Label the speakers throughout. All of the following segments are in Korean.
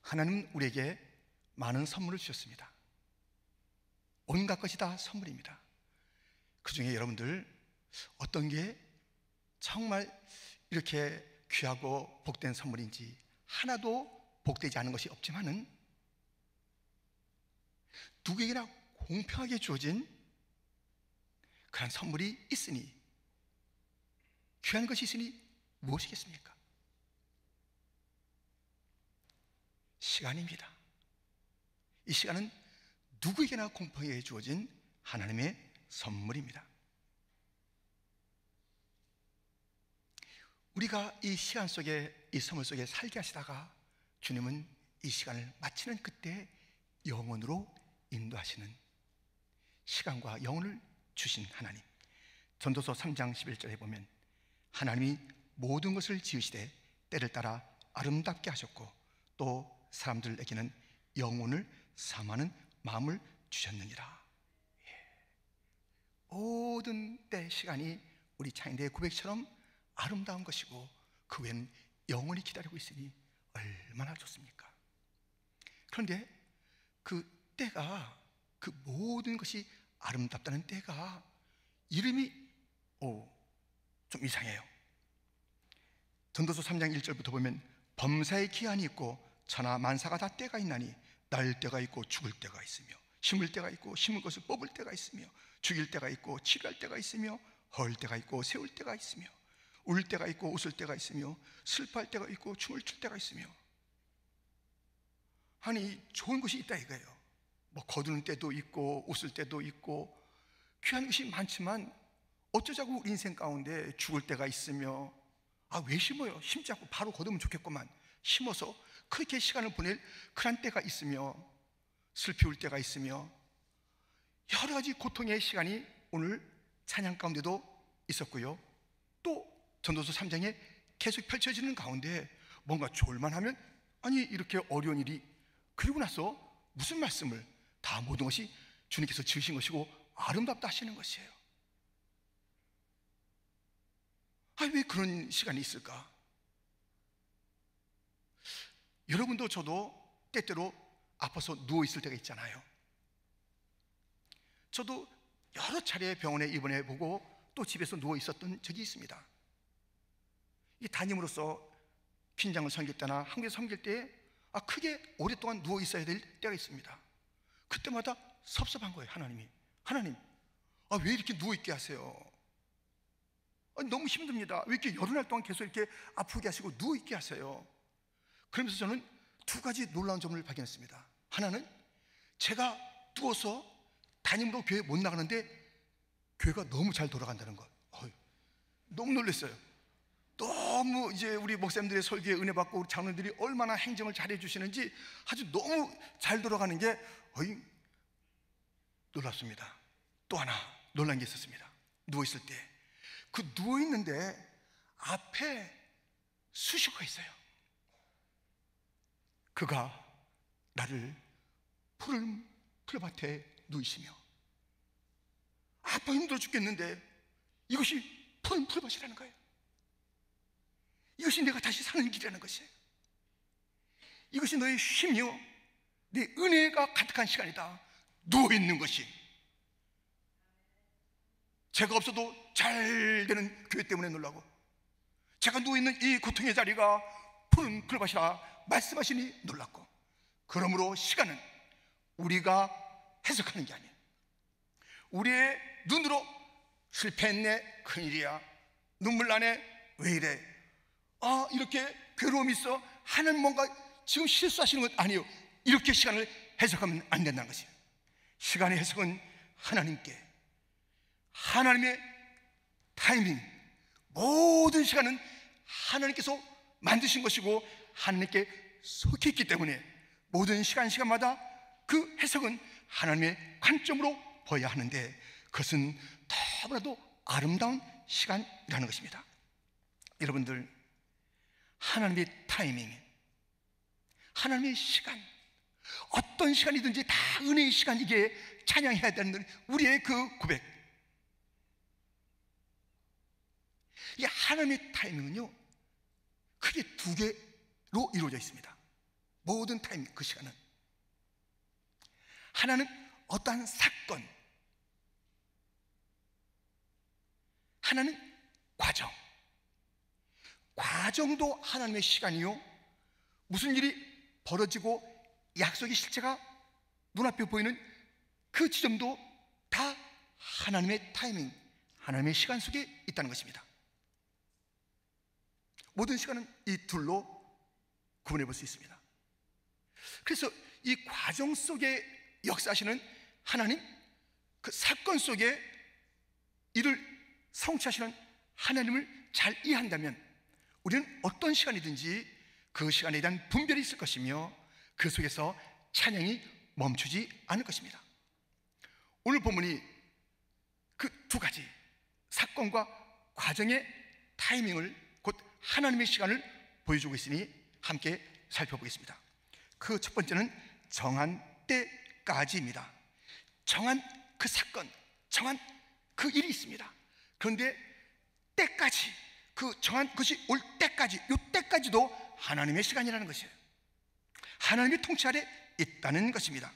Speaker 1: 하나님은 우리에게 많은 선물을 주셨습니다. 온갖 것이 다 선물입니다. 그 중에 여러분들 어떤 게 정말 이렇게 귀하고 복된 선물인지, 하나도 복되지 않은 것이 없지만은 누구에게나 공평하게 주어진 그런 선물이 있으니, 귀한 것이 있으니 무엇이겠습니까? 시간입니다. 이 시간은 누구에게나 공평하게 주어진 하나님의 선물입니다. 우리가 이 시간 속에, 이 선물 속에 살게 하시다가 주님은 이 시간을 마치는 그때 영원으로 인도하시는, 시간과 영혼을 주신 하나님. 전도서 3장 11절에 보면 하나님이 모든 것을 지으시되 때를 따라 아름답게 하셨고 또 사람들에게는 영혼을 사모하는 마음을 주셨느니라. 모든 때 시간이 우리 창인대의 고백처럼 아름다운 것이고 그 외에는 영원히 기다리고 있으니 얼마나 좋습니까? 그런데 그 때가, 그 모든 것이 아름답다는 때가 이름이 좀 이상해요. 전도서 3장 1절부터 보면 범사의 기한이 있고 천하 만사가 다 때가 있나니 날 때가 있고 죽을 때가 있으며, 심을 때가 있고 심은 것을 뽑을 때가 있으며, 죽일 때가 있고 치료할 때가 있으며, 헐 때가 있고 세울 때가 있으며, 울 때가 있고 웃을 때가 있으며, 슬퍼할 때가 있고 춤을 출 때가 있으며. 아니, 좋은 것이 있다 이거예요. 뭐 거두는 때도 있고 웃을 때도 있고 귀한 것이 많지만 어쩌자고 우리 인생 가운데 죽을 때가 있으며, 왜 심어요? 심지 않고 바로 거두면 좋겠구만. 심어서 그렇게 시간을 보낼 그런 때가 있으며, 슬피 울 때가 있으며, 여러 가지 고통의 시간이 오늘 찬양 가운데도 있었고요. 또 전도서 3장에 계속 펼쳐지는 가운데 뭔가 좋을만 하면, 아니 이렇게 어려운 일이, 그리고 나서 무슨 말씀을, 다 모든 것이 주님께서 지으신 것이고 아름답다 하시는 것이에요. 왜 그런 시간이 있을까? 여러분도 저도 때때로 아파서 누워있을 때가 있잖아요. 저도 여러 차례 병원에 입원해보고 또 집에서 누워있었던 적이 있습니다. 이 담임으로서 빈장을 섬길 때나 한국에서 섬길 때에 크게 오랫동안 누워있어야 될 때가 있습니다. 그때마다 섭섭한 거예요. 하나님 왜 이렇게 누워있게 하세요? 너무 힘듭니다. 왜 이렇게 여러 날 동안 계속 이렇게 아프게 하시고 누워있게 하세요? 그러면서 저는 두 가지 놀라운 점을 발견했습니다. 하나는 제가 누워서 담임으로 교회 못 나가는데 교회가 너무 잘 돌아간다는 것. 너무 놀랐어요. 너무 이제 우리 목사님들의 설교에 은혜 받고 우리 장로들이 얼마나 행정을 잘해 주시는지 아주 너무 잘 돌아가는 게 놀랍습니다. 또 하나 놀란 게 있었습니다. 누워있을 때 그 누워있는데 앞에 수식어가 있어요. 그가 나를 푸른 풀밭에 누이시며. 아파 힘들어 죽겠는데 이것이 푸른 풀밭이라는 거예요. 이것이 내가 다시 사는 길이라는 것이에요. 이것이 너의 쉼이요 내 은혜가 가득한 시간이다. 누워있는 것이. 제가 없어도 잘 되는 교회 때문에 놀라고, 제가 누워있는 이 고통의 자리가 푸른 풀밭이라 말씀하시니 놀랐고, 그러므로 시간은 우리가 해석하는 게 아니에요. 우리의 눈으로 실패했네, 큰일이야, 눈물 나네, 왜 이래, 이렇게 괴로움이 있어, 하나님 뭔가 지금 실수하시는 건 아니에요. 이렇게 시간을 해석하면 안 된다는 것이에요. 시간의 해석은 하나님께, 하나님의 타이밍, 모든 시간은 하나님께서 만드신 것이고 하나님께 속해 있기 때문에 모든 시간마다 그 해석은 하나님의 관점으로 보아야 하는데, 그것은 너무나도 아름다운 시간이라는 것입니다. 여러분들, 하나님의 타이밍, 하나님의 시간, 어떤 시간이든지 다 은혜의 시간이기에 찬양해야 되는 우리의 그 고백. 이 하나님의 타이밍은요 크게 두 개로 이루어져 있습니다. 모든 타임, 그 시간은 하나는 어떠한 사건, 하나는 과정도 하나님의 시간이요, 무슨 일이 벌어지고 약속의 실체가 눈앞에 보이는 그 지점도 다 하나님의 타이밍, 하나님의 시간 속에 있다는 것입니다. 모든 시간은 이 둘로 구분해 볼 수 있습니다. 그래서 이 과정 속에 역사하시는 하나님, 그 사건 속에 이를 성취하시는 하나님을 잘 이해한다면 우리는 어떤 시간이든지 그 시간에 대한 분별이 있을 것이며 그 속에서 찬양이 멈추지 않을 것입니다. 오늘 본문이 그 두 가지 사건과 과정의 타이밍을, 곧 하나님의 시간을 보여주고 있으니 함께 살펴보겠습니다. 그 첫 번째는 정한 때까지입니다. 정한 그 사건, 정한 그 일이 있습니다. 그런데 때까지, 그 정한 것이 올 때까지, 이 때까지도 하나님의 시간이라는 것이에요. 하나님의 통치 아래 있다는 것입니다.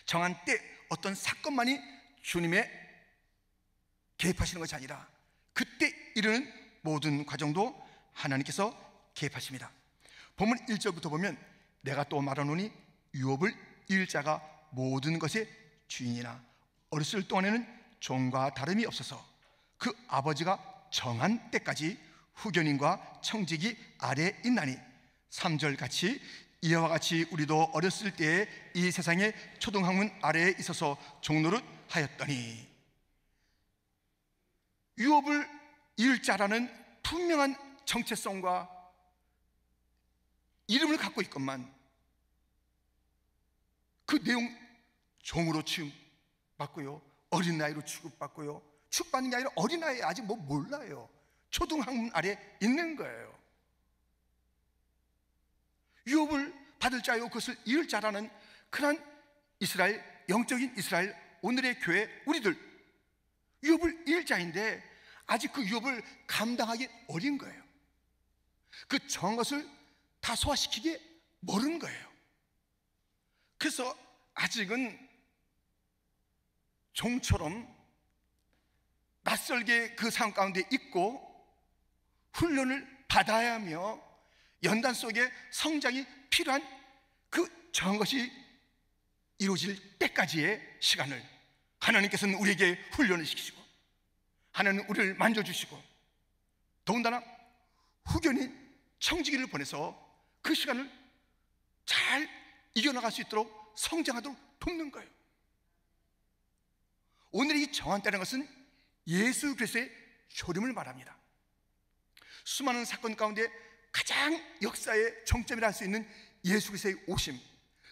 Speaker 1: 정한 때, 어떤 사건만이 주님의 개입하시는 것이 아니라 그때 이르는 모든 과정도 하나님께서 개입하십니다. 본문 1절부터 보면 내가 또 말하노니 유업을 이을 자가 모든 것의 주인이나 어렸을 동안에는 종과 다름이 없어서 그 아버지가 정한 때까지 후견인과 청지기 아래에 있나니 3절 같이 이와 같이 우리도 어렸을 때에 이 세상의 초등학문 아래에 있어서 종노릇 하였더니, 유업을 이을 자라는 분명한 정체성과 이름을 갖고 있건만 그 내용, 종으로 취급받고요, 어린 나이로 취급받고요, 취급받는 게 아니라 어린 나이에 아직 뭐 몰라요. 초등학문 아래에 있는 거예요. 유업을 받을 자요 그것을 이을 자라는 그런 이스라엘, 영적인 이스라엘, 오늘의 교회 우리들 유업을 이을 자인데 아직 그 유업을 감당하기 어린 거예요. 그 정한 것을 다 소화시키기 모르는 거예요. 그래서 아직은 종처럼 낯설게 그 상황 가운데 있고 훈련을 받아야 하며 연단 속에 성장이 필요한 그 정한 것이 이루어질 때까지의 시간을 하나님께서는 우리에게 훈련을 시키시고 하나님은 우리를 만져주시고 더군다나 후견인 청지기를 보내서 그 시간을 잘 이겨나갈 수 있도록 성장하도록 돕는 거예요. 오늘 이 정한 때라는 것은 예수 그리스도의 초림을 말합니다. 수많은 사건 가운데 가장 역사의 정점이라 할 수 있는 예수 그리스도의 오심,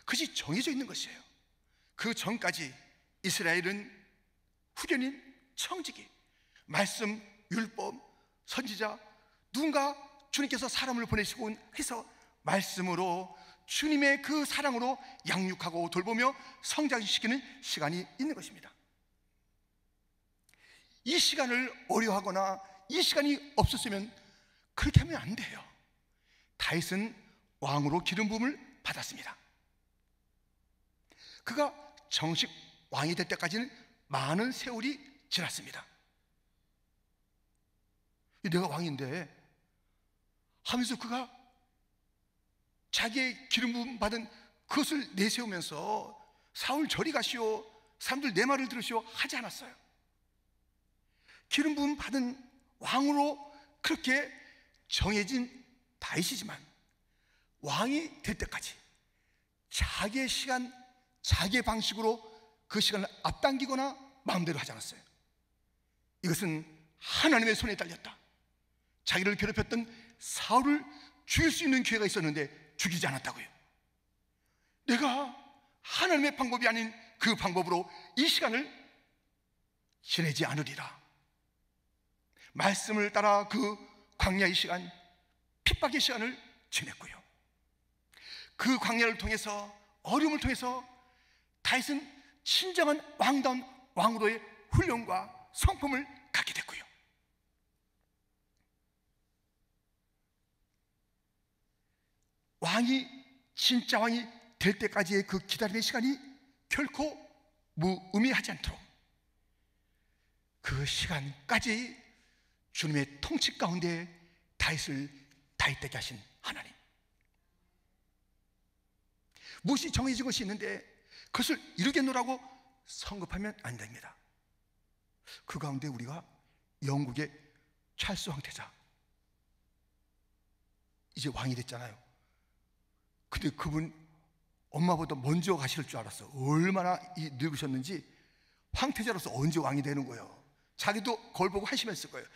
Speaker 1: 그것이 정해져 있는 것이에요. 그 전까지 이스라엘은 후견인, 청지기, 말씀, 율법, 선지자, 누군가 주님께서 사람을 보내시고 해서 말씀으로 주님의 그 사랑으로 양육하고 돌보며 성장시키는 시간이 있는 것입니다. 이 시간을 어려워하거나 이 시간이 없었으면 그렇게 하면 안 돼요. 다윗은 왕으로 기름 부음을 받았습니다. 그가 정식 왕이 될 때까지는 많은 세월이 지났습니다. 내가 왕인데 하면서 그가 자기의 기름 부음 받은 그것을 내세우면서 사울 저리 가시오, 사람들 내 말을 들으시오 하지 않았어요. 기름 부음 받은 왕으로 그렇게 정해진 다윗이지만 왕이 될 때까지 자기의 시간, 자기의 방식으로 그 시간을 앞당기거나 마음대로 하지 않았어요. 이것은 하나님의 손에 달렸다. 자기를 괴롭혔던 사울을 죽일 수 있는 기회가 있었는데 죽이지 않았다고요. 내가 하나님의 방법이 아닌 그 방법으로 이 시간을 지내지 않으리라. 말씀을 따라 그 광야의 시간, 핍박의 시간을 지냈고요. 그 광야를 통해서, 어려움을 통해서 다윗은 진정한 왕다운 왕으로의 훈련과 성품을 갖게 됐고요. 왕이 진짜 왕이 될 때까지의 그 기다림의 시간이 결코 무의미하지 않도록 그 시간까지 주님의 통치 가운데 다윗을 다윗되게 하신 하나님. 무엇이 정해진 것이 있는데 그것을 이루겠노라고 성급하면 안 됩니다. 그 가운데 우리가 영국의 찰스 황태자, 이제 왕이 됐잖아요. 근데 그분 엄마보다 먼저 가실 줄 알았어. 얼마나 늙으셨는지 황태자로서 언제 왕이 되는 거예요. 자기도 거울 보고 한심했을 거예요.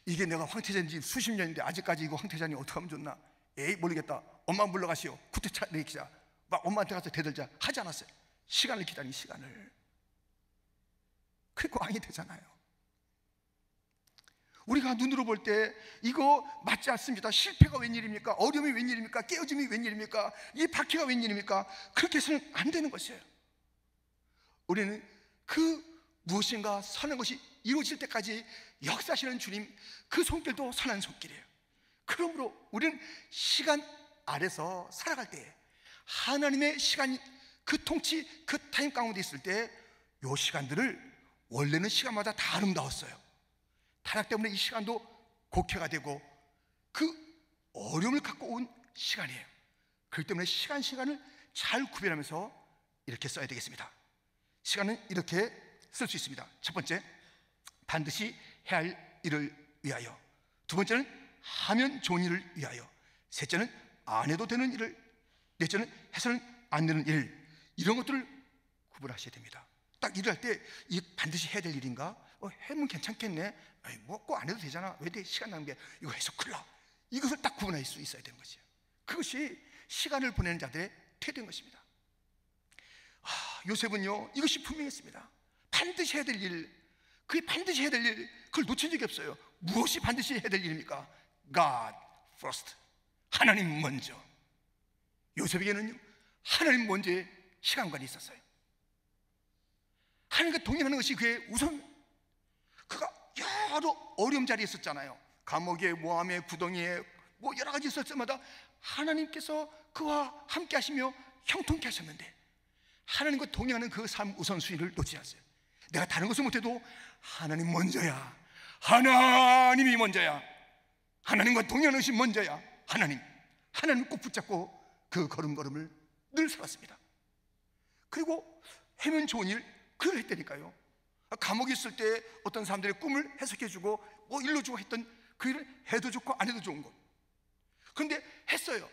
Speaker 1: 이게 내가 황태자인지 수십 년인데 아직까지 이거 황태자니 어떻게 하면 좋나. 에이 모르겠다. 엄마 물러가시오. 구태차 내기자. 막 엄마한테 가서 대들자 하지 않았어요. 시간을 기다린 시간을. 그리고 왕이 되잖아요. 우리가 눈으로 볼 때 이거 맞지 않습니다. 실패가 웬일입니까? 어려움이 웬일입니까? 깨어짐이 웬일입니까? 이 박해가 웬일입니까? 그렇게 해서는 안 되는 것이에요. 우리는 그 무엇인가 선한 것이 이루어질 때까지 역사하시는 주님, 그 손길도 선한 손길이에요. 그러므로 우리는 시간 아래서 살아갈 때 하나님의 시간, 그 통치, 그 타임 가운데 있을 때 이 시간들을 원래는 시간마다 다 아름다웠어요. 타락 때문에 이 시간도 곡해가 되고 그 어려움을 갖고 온 시간이에요. 그렇기 때문에 시간을 잘 구별하면서 이렇게 써야 되겠습니다. 시간은 이렇게 쓸 수 있습니다. 첫 번째, 반드시 해야 할 일을 위하여. 두 번째는 하면 좋은 일을 위하여. 셋째는 안 해도 되는 일을. 넷째는 해서는 안 되는 일. 이런 것들을 구분하셔야 됩니다. 딱 일을 할 때 이 반드시 해야 될 일인가? 해면 괜찮겠네. 뭐 꼭 안 해도 되잖아. 왜 내 시간 낭비해? 이거 해서 큰일 나. 이것을 딱 구분할 수 있어야 되는 것이에요. 그것이 시간을 보내는 자들의 태도인 것입니다. 요셉은요 이것이 분명했습니다. 반드시 해야 될 일, 그게 반드시 해야 될 일, 그걸 놓친 적이 없어요. 무엇이 반드시 해야 될 일입니까? God first, 하나님 먼저. 요셉에게는요 하나님 먼저의 시간관이 있었어요. 하나님과 동행하는 것이 그의 우선. 그가 여러 어려움 자리에 있었잖아요. 감옥에, 모함에, 구덩이에 뭐 여러 가지 있을 때마다 하나님께서 그와 함께 하시며 형통케 하셨는데 하나님과 동행하는 그 삶 우선순위를 놓지 않았어요. 내가 다른 것을 못해도 하나님 먼저야. 하나님이 먼저야. 하나님과 동행하는 것이 먼저야. 하나님 꼭 붙잡고 그 걸음걸음을 늘 살았습니다. 그리고 해면 좋은 일, 그걸 했다니까요. 감옥에 있을 때 어떤 사람들의 꿈을 해석해주고 뭐 일러주고 했던 그 일을 해도 좋고 안 해도 좋은 것. 그런데 했어요.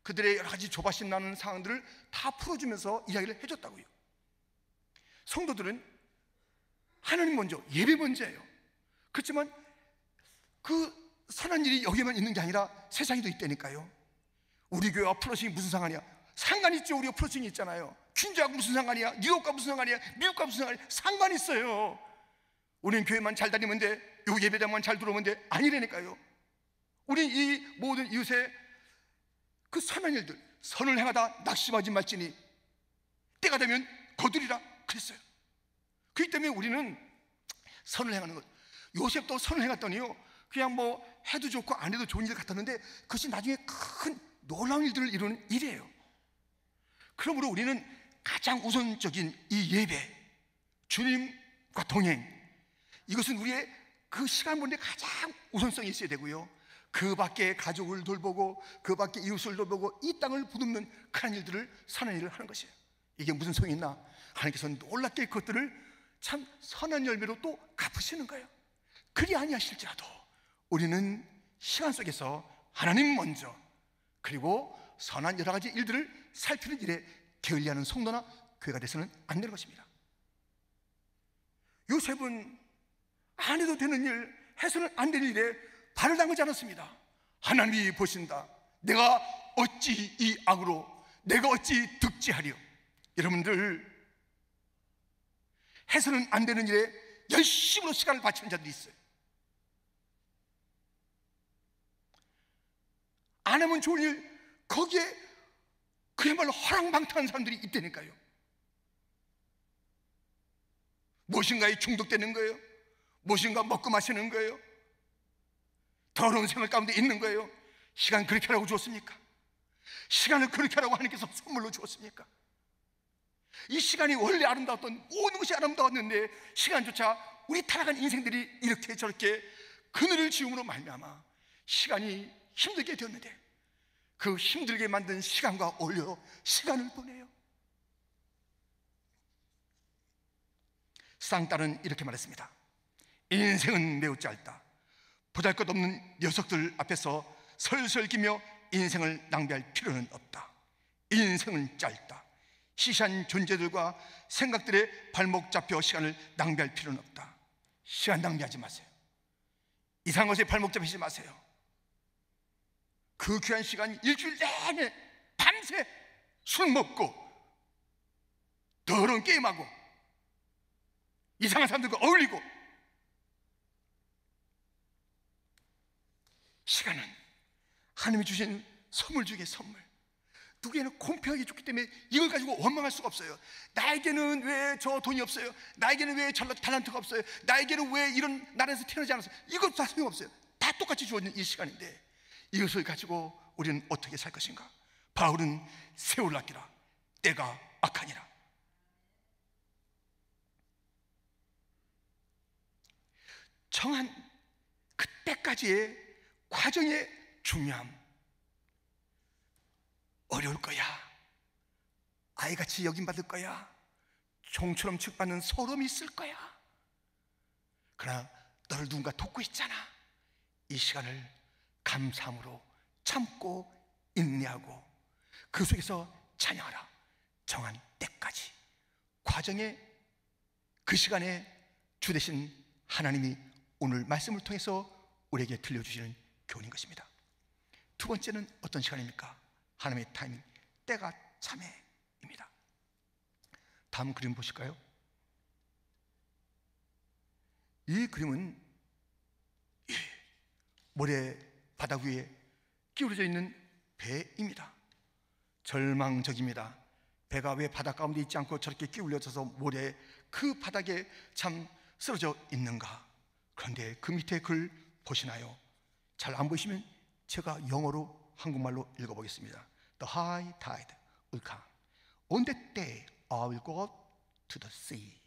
Speaker 1: 그들의 여러 가지 조바심 나는 상황들을 다 풀어주면서 이야기를 해줬다고요. 성도들은 하나님 먼저, 예배 먼저예요. 그렇지만 그 선한 일이 여기에만 있는 게 아니라 세상에도 있다니까요. 우리 교회와 플러싱이 무슨 상관이야? 상관이 있죠. 우리가 플러싱이 있잖아요. 퀸즈하고 무슨 상관이야? 뉴욕과 무슨 상관이야? 미국과 무슨 상관이야? 상관이 있어요. 우리는 교회만 잘 다니면 돼. 요 예배당만 잘 들어오면 돼. 아니라니까요. 우리 이 모든 이웃의 그 선한 일들, 선을 행하다 낙심하지 말지니 때가 되면 거두리라 그랬어요. 그렇기 때문에 우리는 선을 행하는 것. 요셉도 선을 행했더니요 그냥 뭐 해도 좋고 안 해도 좋은 일 같았는데 그것이 나중에 큰 놀라운 일들을 이루는 일이에요. 그러므로 우리는 가장 우선적인 이 예배, 주님과 동행, 이것은 우리의 그 시간 보는데 가장 우선성이 있어야 되고요. 그 밖에 가족을 돌보고 그 밖에 이웃을 돌보고 이 땅을 부듬는 그런 일들을 선한 일을 하는 것이에요. 이게 무슨 소용이 있나? 하나님께서는 놀랍게 그것들을 참 선한 열매로 또 갚으시는 거예요. 그리 아니하실지라도 우리는 시간 속에서 하나님 먼저, 그리고 선한 여러 가지 일들을 살피는 일에 게을리하는 성도나 교회가 돼서는 안 되는 것입니다. 요셉은 안 해도 되는 일, 해서는 안 되는 일에 발을 담그지 않았습니다. 하나님이 보신다. 내가 어찌 이 악으로, 내가 어찌 득지하리요. 여러분들, 해서는 안 되는 일에 열심으로 시간을 바치는 자들이 있어요. 안 하면 좋은 일, 거기에 그야말로 허랑방탕한 사람들이 있다니까요. 무엇인가에 중독되는 거예요. 무엇인가 먹고 마시는 거예요. 더러운 생활 가운데 있는 거예요. 시간 그렇게 하라고 줬습니까? 시간을 그렇게 하라고 하나님께서 선물로 주었습니까? 이 시간이 원래 아름다웠던, 모든 것이 아름다웠는데 시간조차 우리 타락한 인생들이 이렇게 저렇게 그늘을 지음으로 말미암아 시간이 힘들게 되었는데, 그 힘들게 만든 시간과 어울려 시간을 보내요. 쌍딸은 이렇게 말했습니다. 인생은 매우 짧다. 보잘것없는 녀석들 앞에서 설설기며 인생을 낭비할 필요는 없다. 인생은 짧다. 시시한 존재들과 생각들의 발목 잡혀 시간을 낭비할 필요는 없다. 시간 낭비하지 마세요. 이상한 것에 발목 잡히지 마세요. 그 귀한 시간 일주일 내내 밤새 술 먹고 더러운 게임하고 이상한 사람들과 어울리고, 시간은 하나님이 주신 선물 중에 선물. 누구에게는 공평하게 줬기 때문에 이걸 가지고 원망할 수가 없어요. 나에게는 왜 저 돈이 없어요? 나에게는 왜 탤런트가 없어요? 나에게는 왜 이런 나라에서 태어나지 않았어요? 이것도 다 소용없어요. 다 똑같이 주어진 이 시간인데 이것을 가지고 우리는 어떻게 살 것인가? 바울은 세월 아끼라, 때가 악하니라. 정한 그때까지의 과정의 중요함. 어려울 거야. 아이같이 여김받을 거야. 종처럼 취급받는 서러움이 있을 거야. 그러나 너를 누군가 돕고 있잖아. 이 시간을 감사함으로 참고 인내하고 그 속에서 찬양하라. 정한 때까지. 과정의 그 시간에 주 되신 하나님이 오늘 말씀을 통해서 우리에게 들려주시는 교훈인 것입니다. 두 번째는 어떤 시간입니까? 하나님의 타이밍, 때가 참해입니다. 다음 그림 보실까요? 이 그림은 모래 바닥 위에 기울어져 있는 배입니다. 절망적입니다. 배가 왜 바닥 가운데 있지 않고 저렇게 기울여져서 모래 그 바닥에 참 쓰러져 있는가? 그런데 그 밑에 글 보시나요? 잘 안 보이시면 제가 영어로 한국말로 읽어보겠습니다. The high tide will come. On that day I will go to the sea.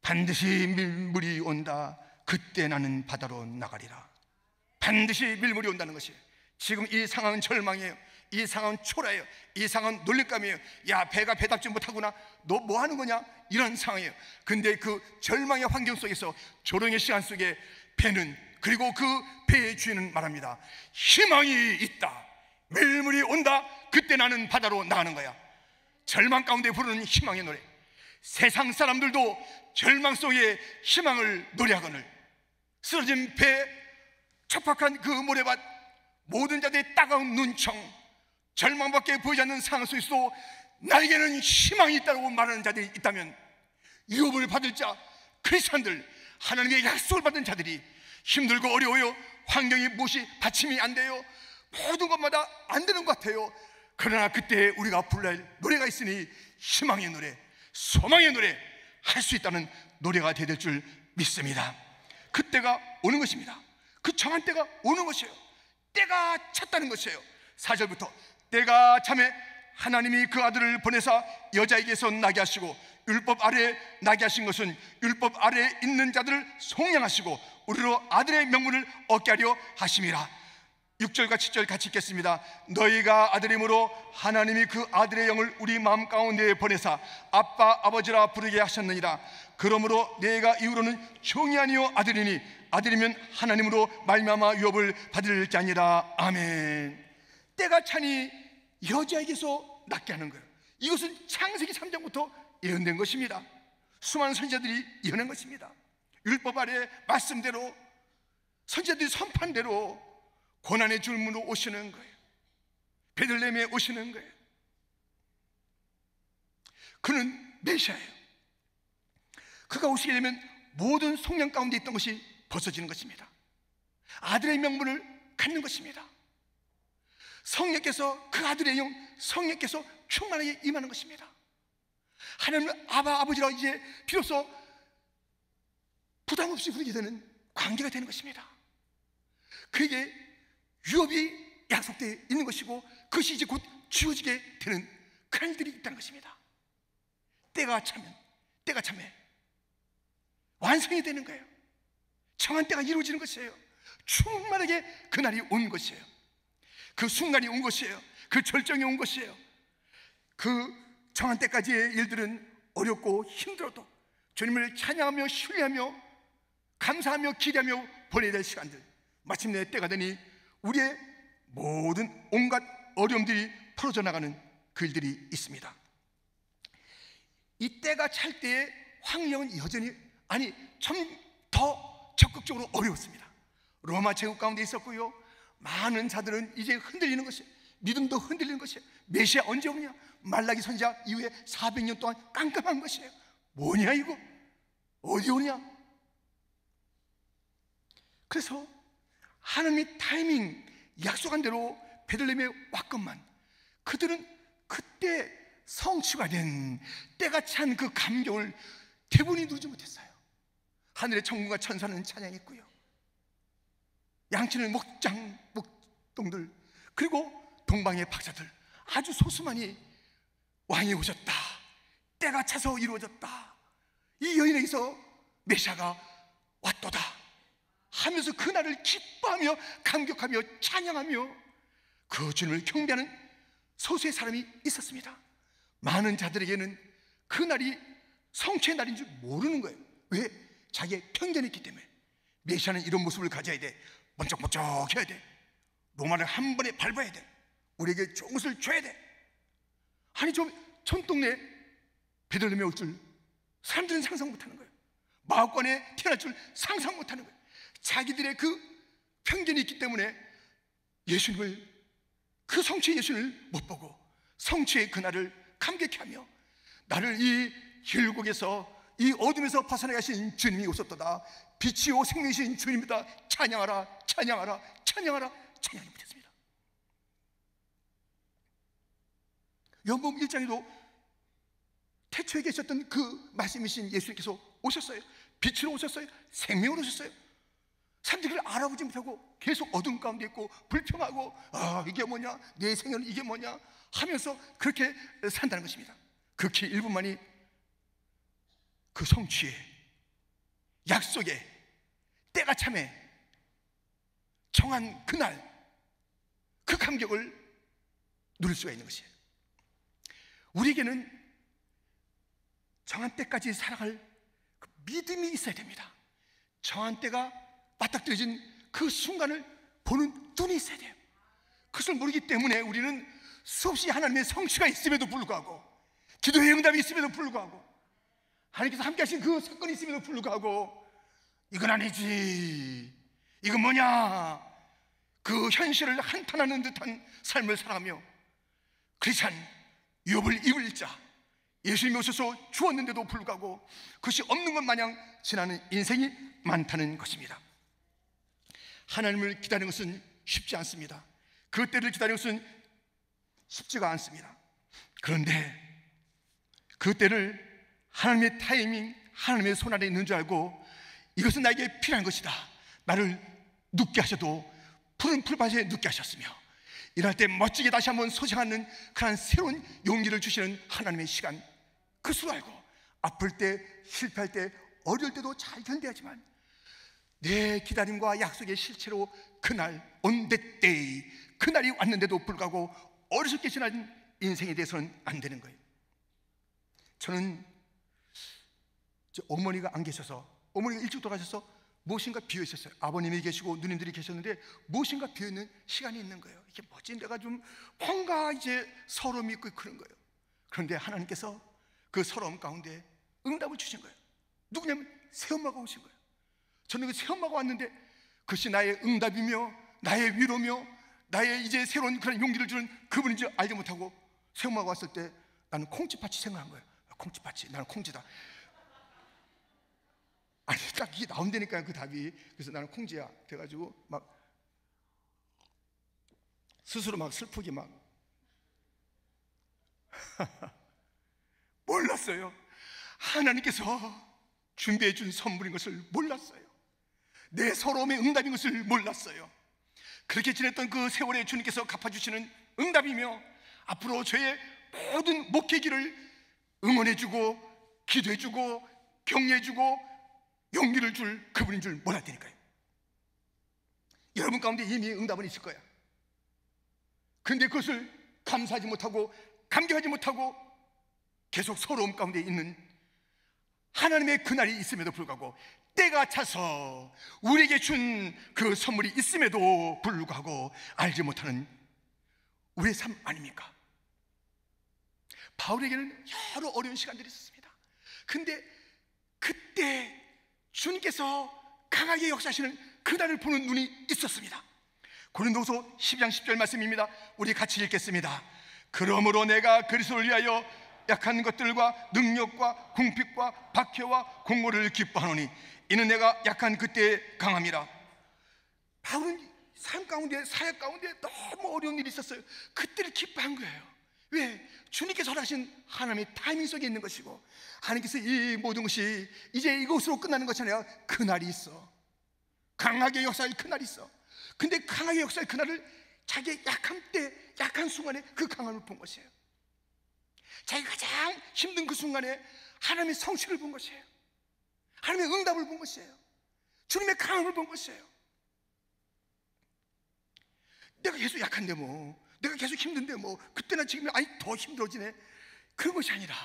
Speaker 1: 반드시 밀물이 온다. 그때 나는 바다로 나가리라. 반드시 밀물이 온다는 것이, 지금 이 상황은 절망이에요. 이 상황은 초라해요. 이 상황은 놀림감이에요. 야, 배가 배답지 못하구나. 너 뭐 하는 거냐? 이런 상황이에요. 근데 그 절망의 환경 속에서, 조롱의 시간 속에 배는, 그리고 그 배의 주인은 말합니다. 희망이 있다. 밀물이 온다. 그때 나는 바다로 나가는 거야. 절망 가운데 부르는 희망의 노래. 세상 사람들도 절망 속에 희망을 노래하거늘, 쓰러진 배, 척박한 그 모래밭, 모든 자들의 따가운 눈청, 절망밖에 보이지 않는 상황 속에서도 나에게는 희망이 있다고 말하는 자들이 있다면, 유업을 받을 자, 크리스찬들, 하나님의 약속을 받은 자들이 힘들고 어려워요. 환경이 무엇이 받침이 안 돼요. 모든 것마다 안 되는 것 같아요. 그러나 그때 우리가 불러야 할 노래가 있으니 희망의 노래, 소망의 노래, 할 수 있다는 노래가 될 줄 믿습니다. 그때가 오는 것입니다. 그 정한 때가 오는 것이에요. 때가 찼다는 것이에요. 4절부터 때가 참에 하나님이 그 아들을 보내사 여자에게서 나게 하시고 율법 아래에 나게 하신 것은 율법 아래에 있는 자들을 속량하시고 우리로 아들의 명분을 얻게 하려 하심이라. 6절과 7절 같이 읽겠습니다. 너희가 아들임으로 하나님이 그 아들의 영을 우리 마음 가운데 보내사 아빠 아버지라 부르게 하셨느니라. 그러므로 내가 이후로는 종이 아니요 아들이니 아들이면 하나님으로 말미암아 유업을 받을 자니라. 아멘. 때가 차니 여자에게서 낳게 하는 거예요. 이것은 창세기 3장부터 예언된 것입니다. 수많은 선지자들이 예언한 것입니다. 율법 아래 말씀대로, 선지자들이 선판대로 고난의 줄무로 오시는 거예요. 베들레헴에 오시는 거예요. 그는 메시아예요. 그가 오시게 되면 모든 속량 가운데 있던 것이 벗어지는 것입니다. 아들의 명분을 갖는 것입니다. 성령께서, 그 아들의 영, 성령께서 충만하게 임하는 것입니다. 하나님을 아버지라 이제 비로소 부담 없이 부르게 되는 관계가 되는 것입니다. 그에게 유업이 약속되어 있는 것이고 그것이 이제 곧 주어지게 되는 그날들이 있다는 것입니다. 때가 차면, 때가 차면 완성이 되는 거예요. 정한 때가 이루어지는 것이에요. 충만하게 그날이 온 것이에요. 그 순간이 온 것이에요. 그 절정이 온 것이에요. 그 정한 때까지의 일들은 어렵고 힘들어도 주님을 찬양하며 신뢰하며 감사하며 기대하며 보내야 될 시간들, 마침내 때가 되니 우리의 모든 온갖 어려움들이 풀어져 나가는 그 일들이 있습니다. 이 때가 찰 때의 환경은 여전히 좀 더 적극적으로 어려웠습니다. 로마 제국 가운데 있었고요, 많은 자들은 이제 흔들리는 것이에요. 믿음도 흔들리는 것이에요. 메시아 언제 오냐? 말라기 선지자 이후에 400년 동안 깜깜한 것이에요. 뭐냐 이거? 어디 오냐? 그래서 하나님의 타이밍, 약속한 대로 베들레헴에 왔건만 그들은 그때 성취가 된 때가 찬 그 감격을 대부분이 누리지 못했어요. 하늘의 천군과 천사는 찬양했고요, 양치는 목동들, 그리고 동방의 박사들, 아주 소수만이 왕이 오셨다, 때가 차서 이루어졌다, 이 여인에게서 메시아가 왔도다 하면서 그날을 기뻐하며 감격하며 찬양하며 그 주님을 경배하는 소수의 사람이 있었습니다. 많은 자들에게는 그날이 성취의 날인 줄 모르는 거예요. 왜? 자기의 편견이 있기 때문에. 메시아는 이런 모습을 가져야 돼, 번쩍번쩍 해야 돼, 로마를 한 번에 밟아야 돼, 우리에게 좋은 것을 줘야 돼. 아니 좀 촌동네 베들레헴에 올 줄 사람들은 상상 못하는 거예요. 마을관에 태어날 줄 상상 못하는 거예요. 자기들의 그 편견이 있기 때문에 예수님을, 그 성취의 예수님을 못 보고 성취의 그날을 감격해하며 나를 이 율곡에서, 이 어둠에서 벗어나게 하신 주님이 오셨도다, 빛이요 생명이신 주님이다, 찬양하라 찬양하라 찬양하라 찬양하지 못했습니다. 요한복음 1장에도 태초에 계셨던 그 말씀이신 예수님께서 오셨어요. 빛으로 오셨어요. 생명으로 오셨어요. 사람들이 그걸 알아보지 못하고 계속 어둠 가운데 있고 불평하고, 이게 뭐냐, 내 생애는 이게 뭐냐 하면서 그렇게 산다는 것입니다. 극히 일부만이 그 성취의 약속의 때가 참에 정한 그날 그 감격을 누릴 수가 있는 것이에요. 우리에게는 정한 때까지 살아갈 그 믿음이 있어야 됩니다. 정한 때가 맞닥뜨려진 그 순간을 보는 눈이 있어야 돼요. 그것을 모르기 때문에 우리는 수없이 하나님의 성취가 있음에도 불구하고, 기도의 응답이 있음에도 불구하고, 하나님께서 함께 하신 그 사건이 있음에도 불구하고 이건 아니지, 이건 뭐냐, 그 현실을 한탄하는 듯한 삶을 살아가며 크리스찬 욥을 입을 자, 예수님이 오셔서 주었는데도 불구하고 그것이 없는 것 마냥 지나는 인생이 많다는 것입니다. 하나님을 기다리는 것은 쉽지 않습니다. 그 때를 기다리는 것은 쉽지가 않습니다. 그런데 그 때를 하나님의 타이밍, 하나님의 손안에 있는 줄 알고 이것은 나에게 필요한 것이다, 나를 눕게 하셔도 푸른 풀밭에 눕게 하셨으며 일할 때 멋지게 다시 한번 소생하는 그런 새로운 용기를 주시는 하나님의 시간, 그것을 알고 아플 때, 실패할 때, 어려울 때도 잘 견뎌야지만 내 기다림과 약속의 실체로 그날 on that day, 그날이 왔는데도 불구하고 어리석게 지나친 인생에 대해서는 안 되는 거예요. 저는 어머니가 안 계셔서, 어머니가 일찍 돌아가셔서 무엇인가 비어 있었어요. 아버님이 계시고 누님들이 계셨는데 무엇인가 비어 있는 시간이 있는 거예요. 이게 뭐지? 내가 좀 뭔가 이제 서러움이 있고 그런 거예요. 그런데 하나님께서 그 서러움 가운데 응답을 주신 거예요. 누구냐면 새엄마가 오신 거예요. 저는 그 새엄마가 왔는데 그것이 나의 응답이며 나의 위로며 나의 이제 새로운 그런 용기를 주는 그분인지 알지 못하고 새엄마가 왔을 때 나는 콩쥐밭이 생각한 거예요. 콩쥐밭이, 나는 콩쥐다. 아니 딱 이게 나온다니까요, 그 답이. 그래서 나는 콩쥐야 돼가지고 막 스스로 막 슬프게 막 몰랐어요. 하나님께서 준비해 준 선물인 것을 몰랐어요. 내 서러움의 응답인 것을 몰랐어요. 그렇게 지냈던 그 세월에 주님께서 갚아주시는 응답이며 앞으로 저의 모든 목회기를 응원해주고 기도해주고 격려해주고 용기를 줄 그분인 줄 몰랐다니까요. 여러분 가운데 이미 응답은 있을 거야. 그런데 그것을 감사하지 못하고 감격하지 못하고 계속 서러움 가운데 있는 하나님의 그날이 있음에도 불구하고 때가 차서 우리에게 준 그 선물이 있음에도 불구하고 알지 못하는 우리의 삶 아닙니까? 바울에게는 여러 어려운 시간들이 있었습니다. 근데 그때 주님께서 강하게 역사하시는 그날을 보는 눈이 있었습니다. 고린도서 12장 10절 말씀입니다. 우리 같이 읽겠습니다. 그러므로 내가 그리스도를 위하여 약한 것들과 능력과 궁핍과 박해와 공고를 기뻐하노니 이는 내가 약한 그때 강함이라. 바울은 삶 가운데 사역 가운데 너무 어려운 일이 있었어요. 그때를 기뻐한 거예요. 왜? 주님께서 허락하신 하나님의 타이밍 속에 있는 것이고 하나님께서 이 모든 것이 이제 이것으로 끝나는 것이 아니라 그날이 있어. 강하게 역사할 그날이 있어. 근데 강하게 역사할 그날을 자기의 약한 때, 약한 순간에 그 강함을 본 것이에요. 자기가 가장 힘든 그 순간에 하나님의 성취를 본 것이에요. 하나님의 응답을 본 것이에요. 주님의 강함을 본 것이에요. 내가 계속 약한데 뭐, 내가 계속 힘든데 뭐, 그때나 지금이나 아니 더 힘들어지네, 그런 것이 아니라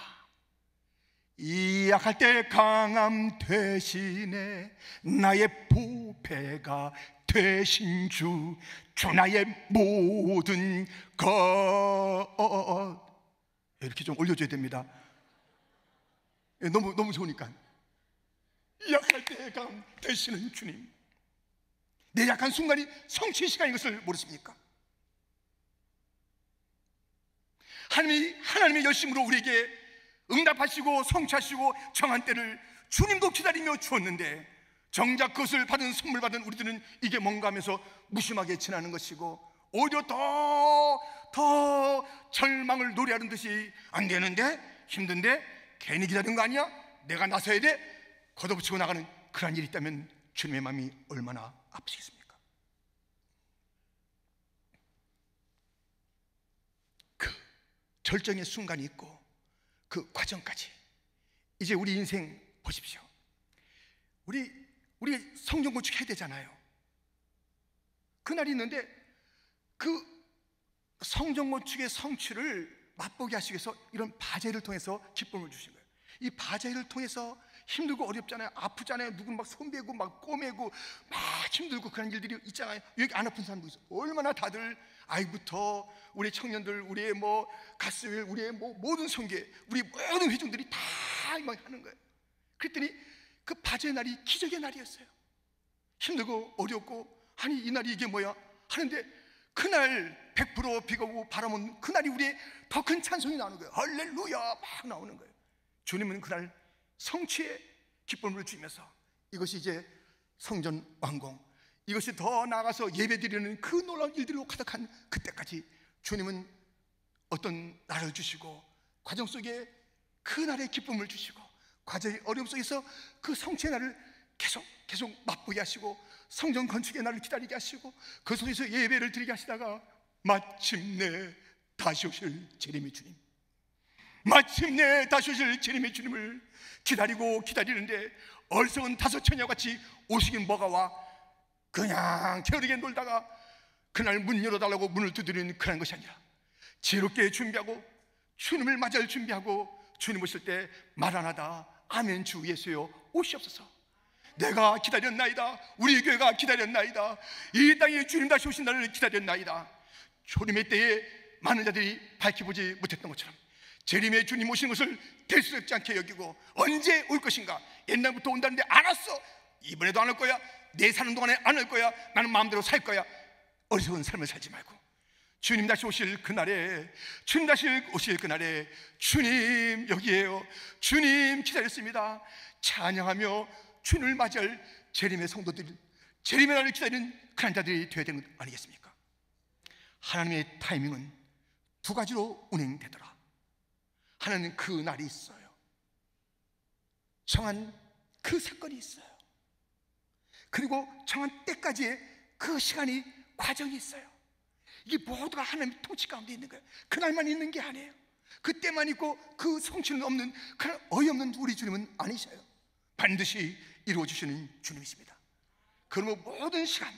Speaker 1: 이 약할 때 강함 대신에 나의 보배가 되신 주 나의 모든 것. 이렇게 좀 올려줘야 됩니다. 너무 좋으니까. 약할 때 강함 되시는 주님, 내 약한 순간이 성취의 시간인 것을 모르십니까? 하나님의 열심으로 우리에게 응답하시고 성취하시고 정한 때를 주님도 기다리며 주었는데 정작 그것을 선물 받은 우리들은 이게 뭔가 하면서 무심하게 지나는 것이고 오히려 더 절망을 노래하는 듯이 안 되는데, 힘든데, 괜히 기다린 거 아니야? 내가 나서야 돼? 걷어붙이고 나가는 그런 일이 있다면 주님의 마음이 얼마나 아프시겠습니까? 그 절정의 순간이 있고 그 과정까지 이제 우리 인생 보십시오. 우리 성전 건축해야 되잖아요. 그날이 있는데 그 성전 건축의 성취를 맛보게 하시기 위해서 이런 바제를 통해서 기쁨을 주신 거예요. 이 바제를 통해서 힘들고 어렵잖아요. 아프잖아요. 누구는 막 손베고 막 꼬매고 막 힘들고 그런 일들이 있잖아요. 여기 안 아픈 사람도 있어요. 얼마나 다들 아이부터 우리 청년들, 우리의 뭐 가스웰, 우리의 뭐 모든 성계, 우리 모든 회중들이 다 막 하는 거예요. 그랬더니 그 바제의 날이 기적의 날이었어요. 힘들고 어렵고 아니 이 날이 이게 뭐야 하는데 그날 100% 비가 오고 바람 오는 그날이 우리의 더 큰 찬송이 나오는 거예요. 할렐루야 막 나오는 거예요. 주님은 그날 성취의 기쁨을 주면서 이것이 이제 성전 완공, 이것이 더 나아가서 예배드리는 그 놀라운 일들로 가득한 그때까지 주님은 어떤 날을 주시고 과정 속에 그 날의 기쁨을 주시고 과정의 어려움 속에서 그 성취의 날을 계속 맛보게 하시고 성전 건축의 날을 기다리게 하시고 그 속에서 예배를 드리게 하시다가 마침내 다시 오실 재림의 주님, 마침내 다시 오실 재림의 주님을 기다리는데 어리석은 5처녀 같이 오시긴 뭐가 와, 그냥 게으르게 놀다가 그날 문 열어달라고 문을 두드리는 그런 것이 아니라 지혜롭게 준비하고 주님을 맞이할 준비하고 주님 오실 때 말하나다 아멘 주 예수여 오시옵소서. 내가 기다렸나이다. 우리 교회가 기다렸나이다. 이 땅에 주님 다시 오신 날을 기다렸나이다. 주님의 때에 많은 자들이 밝혀보지 못했던 것처럼 재림의 주님 오신 것을 대수롭지 않게 여기고 언제 올 것인가, 옛날부터 온다는데 안 왔어, 이번에도 안 올 거야, 내 사는 동안에 안 올 거야, 나는 마음대로 살 거야, 어리석은 삶을 살지 말고 주님 다시 오실 그날에, 주님 다시 오실 그날에 주님 여기에요, 주님 기다렸습니다, 찬양하며 주님을 맞이할 재림의 성도들, 재림의 날을 기다리는 그런 자들이 되어야 되는 것 아니겠습니까? 하나님의 타이밍은 두 가지로 운행되더라. 하나는 그 날이 있어요. 정한 그 사건이 있어요. 그리고 정한 때까지의 그 시간이 과정이 있어요. 이게 모두가 하나님의 통치 가운데 있는 거예요. 그날만 있는 게 아니에요. 그때만 있고 그 성취는 없는, 그런 어이없는 우리 주님은 아니셔요. 반드시 이루어주시는 주님이십니다. 그러면 모든 시간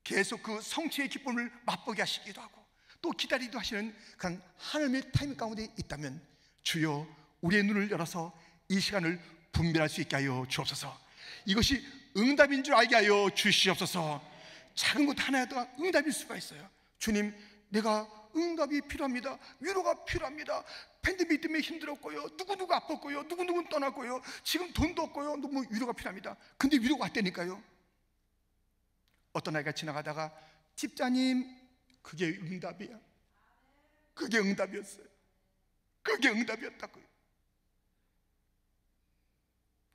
Speaker 1: 계속 그 성취의 기쁨을 맛보게 하시기도 하고 또 기다리기도 하시는 그런 하나님의 타이밍 가운데 있다면, 주여 우리의 눈을 열어서 이 시간을 분별할 수 있게 하여 주옵소서. 이것이 응답인 줄 알게 하여 주시옵소서. 작은 것 하나도 응답일 수가 있어요. 주님, 내가 응답이 필요합니다. 위로가 필요합니다. 팬데믹 때문에 힘들었고요, 누구누구 아팠고요, 누구누구는 떠났고요, 지금 돈도 없고요, 너무 위로가 필요합니다. 근데 위로가 왔다니까요. 어떤 아이가 지나가다가, 집자님, 그게 응답이야. 그게 응답이었어요. 그게 응답이었다고요.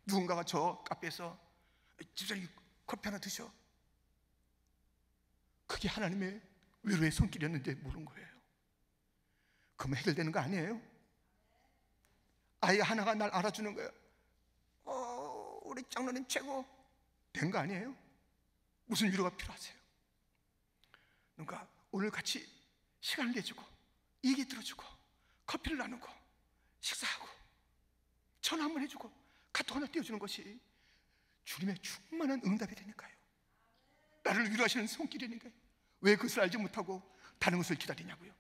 Speaker 1: 누군가가 저 카페에서, 집사님 커피 하나 드셔. 그게 하나님의 위로의 손길이었는데 모르는 거예요. 그러면 해결되는 거 아니에요? 아이 하나가 날 알아주는 거예요. 우리 장로님 최고. 된 거 아니에요? 무슨 위로가 필요하세요? 그러니까 오늘 같이 시간을 내주고 얘기 들어주고 커피를 나누고 식사하고 전화 한번 해주고 카톡 하나 띄워주는 것이 주님의 충만한 응답이 되니까요. 나를 위로하시는 손길이니까요. 왜 그것을 알지 못하고 다른 것을 기다리냐고요.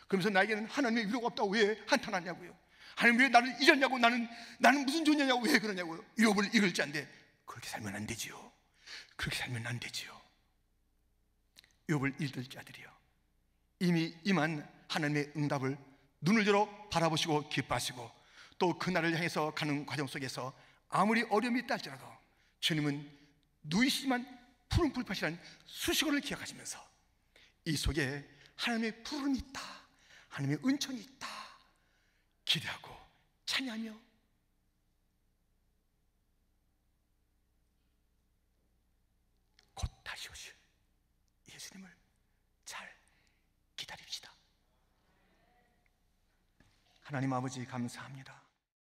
Speaker 1: 그러면서 나에게는 하나님의 위로가 없다고 왜 한탄하냐고요. 하나님 왜 나를 잊었냐고, 나는 무슨 존재냐고 왜 그러냐고요. 욥을 읽을 자인데 그렇게 살면 안 되지요. 그렇게 살면 안 되지요. 욥을 읽을 자들이요, 이미 임한 하나님의 응답을 눈을 열어 바라보시고 기뻐하시고 또 그날을 향해서 가는 과정 속에서 아무리 어려움이 있다 할지라도 주님은 누이시지만 푸른 불밭이라는 수식어를 기억하시면서 이 속에 하나님의 푸름이 있다, 하나님의 은총이 있다 기대하고 찬양하며 곧 다시 오실 예수님을 잘 기다립시다. 하나님 아버지 감사합니다.